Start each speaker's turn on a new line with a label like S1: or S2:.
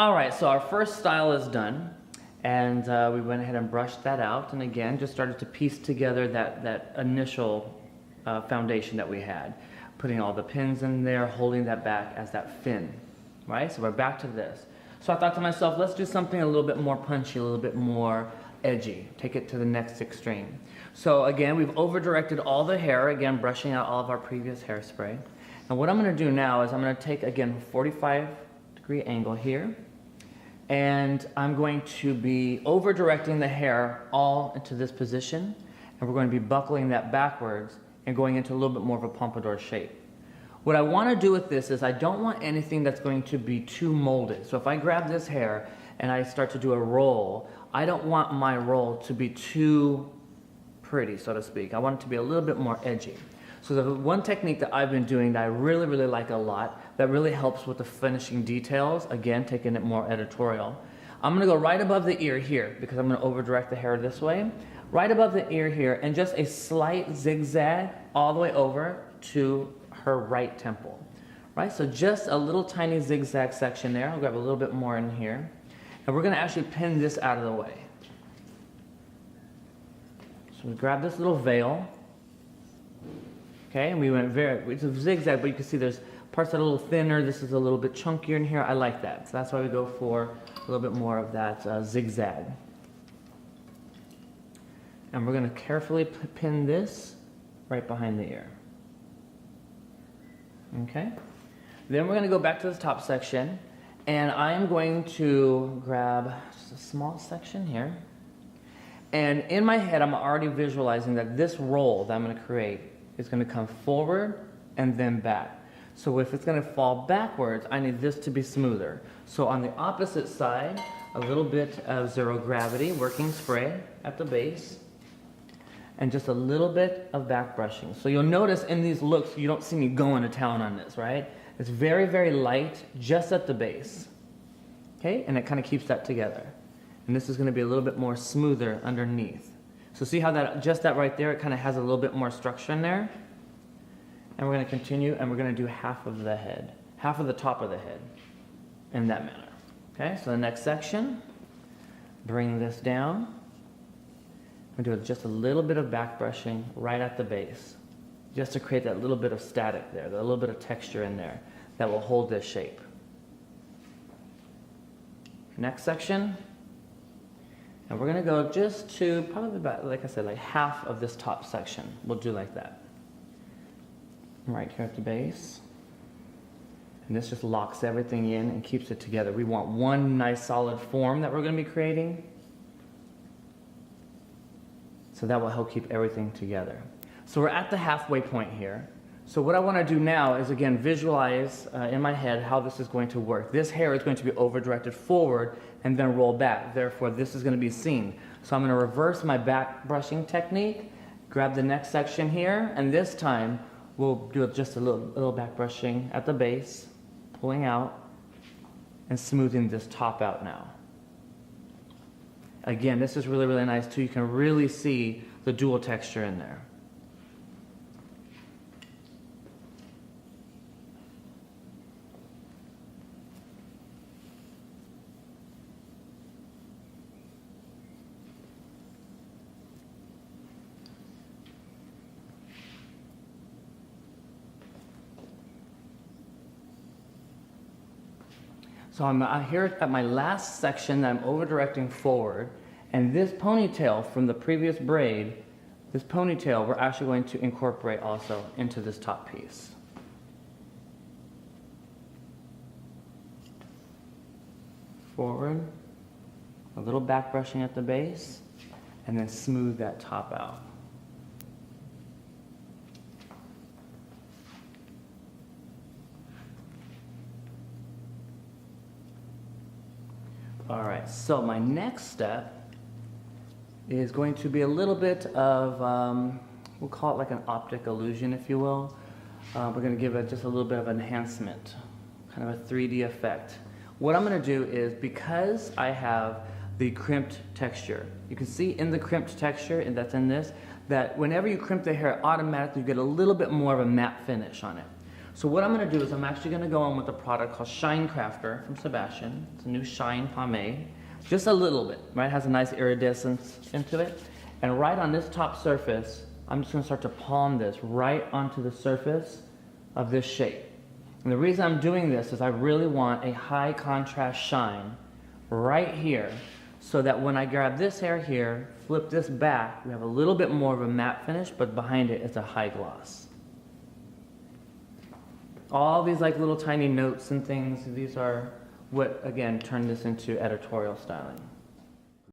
S1: All right, so our first style is done, and we went ahead and brushed that out, and again, just started to piece together that initial foundation that we had, putting all the pins in there, holding that back as that fin, right? So we're back to this. So I thought to myself, let's do something a little bit more punchy, a little bit more edgy, take it to the next extreme. So again, we've over-directed all the hair, again, brushing out all of our previous hairspray. And what I'm gonna do now is I'm gonna take, again, 45-degree angle here, and I'm going to be over-directing the hair all into this position, and we're going to be buckling that backwards and going into a little bit more of a pompadour shape. What I want to do with this is I don't want anything that's going to be too molded. So if I grab this hair and I start to do a roll, I don't want my roll to be too pretty, so to speak. I want it to be a little bit more edgy. So the one technique that I've been doing that I really, really like a lot, that really helps with the finishing details, again, taking it more editorial. I'm going to go right above the ear here because I'm going to over direct the hair this way. Right above the ear here, and just a slight zigzag all the way over to her right temple, right? So just a little tiny zigzag section there. I'll grab a little bit more in here. And we're gonna actually pin this out of the way. So we grab this little veil, okay? And we went it's a zigzag, but you can see there's parts that are a little thinner. This is a little bit chunkier in here. I like that. So that's why we go for a little bit more of that zigzag. And we're gonna carefully pin this right behind the ear. Okay, then we're going to go back to this top section, and I am going to grab just a small section here, and in my head I'm already visualizing that this roll that I'm going to create is going to come forward and then back. So if it's going to fall backwards, I need this to be smoother. So on the opposite side, a little bit of zero gravity working spray at the base, and just a little bit of back brushing. So you'll notice in these looks, you don't see me going to town on this, right? It's very, very light, just at the base. Okay, and it kind of keeps that together. And this is gonna be a little bit more smoother underneath. So see how that, just that right there, it kind of has a little bit more structure in there? And we're gonna continue, and we're gonna do half of the head, half of the top of the head, in that manner. Okay, so the next section, bring this down. I'm going to do just a little bit of back brushing right at the base, just to create that little bit of static there, that little bit of texture in there that will hold this shape. Next section, and we're going to go just to probably about, like I said, like half of this top section. We'll do like that. Right here at the base. And this just locks everything in and keeps it together. We want one nice solid form that we're going to be creating. So that will help keep everything together. So we're at the halfway point here. So what I want to do now is, again, visualize in my head how this is going to work. This hair is going to be over-directed forward and then roll back. Therefore, this is going to be seen. So I'm going to reverse my back brushing technique, grab the next section here, and this time we'll do just a little back brushing at the base, pulling out, and smoothing this top out now. Again, this is really, really nice too. You can really see the dual texture in there. So I'm here at my last section that I'm over-directing forward, and this ponytail from the previous braid, this ponytail we're actually going to incorporate also into this top piece. Forward, a little back brushing at the base, and then smooth that top out. All right, so my next step is going to be a little bit of, we'll call it like an optic illusion, if you will. We're going to give it just a little bit of enhancement, kind of a 3D effect. What I'm going to do is, because I have the crimped texture, you can see in the crimped texture, and that's in this, that whenever you crimp the hair, automatically you get a little bit more of a matte finish on it. So what I'm going to do is I'm actually going to go in with a product called Shine Crafter from Sebastian. It's a new shine pomade. Just a little bit, right? It has a nice iridescence into it. And right on this top surface, I'm just going to start to palm this right onto the surface of this shape. And the reason I'm doing this is I really want a high contrast shine right here, so that when I grab this hair here, flip this back, we have a little bit more of a matte finish, but behind it is a high gloss. All these like little tiny notes and things, these are what, again, turn this into editorial styling.